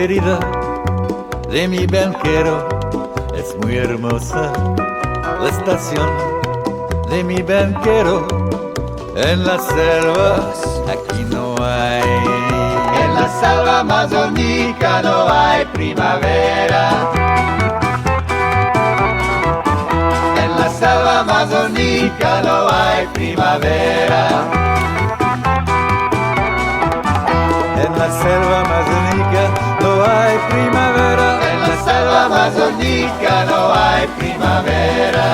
preferida de mi banquero. Es muy hermosa la estación de mi banquero. En la selva aquí no hay. En la selva amazónica no hay primavera. En la selva amazónica no hay primavera. En la selva amazónica no hay primavera. En la selva amazónica no hay primavera.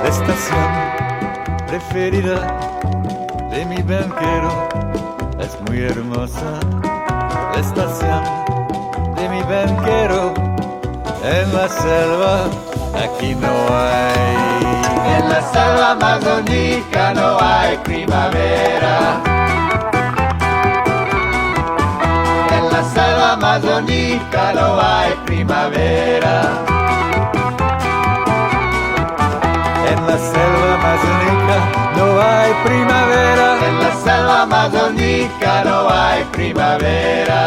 La estación preferida de mi banquero. Es muy hermosa la estación de mi banquero. En la selva aquí no hay. En la selva amazónica no hay primavera. En la selva amazónica no hay primavera. En la selva amazónica no hay primavera. En la selva amazónica no hay primavera.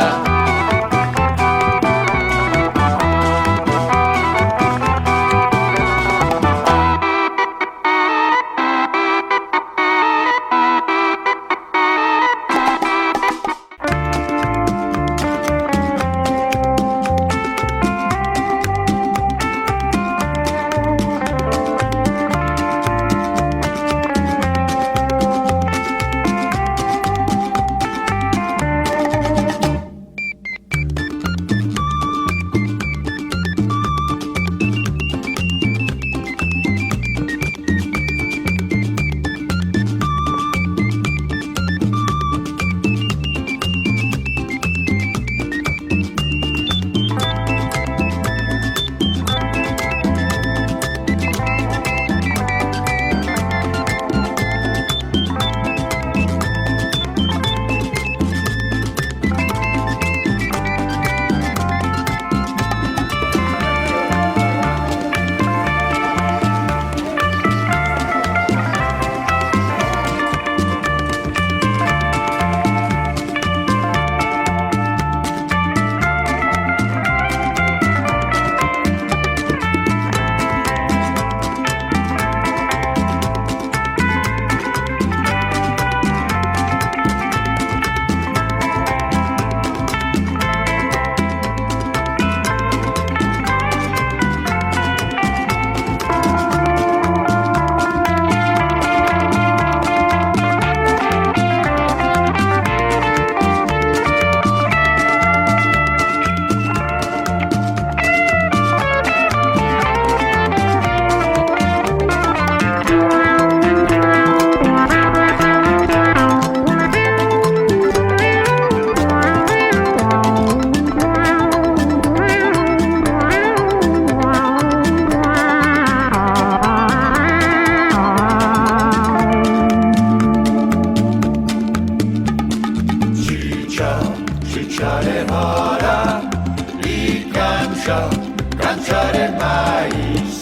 cancha de maíz,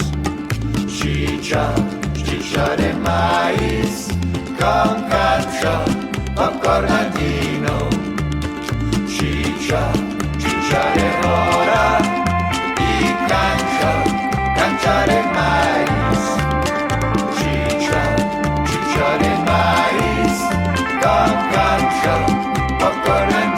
chicha de maíz, con cancha, popcorn andino, chicha de mora y cancha de maíz, chicha de maíz, poco remedio.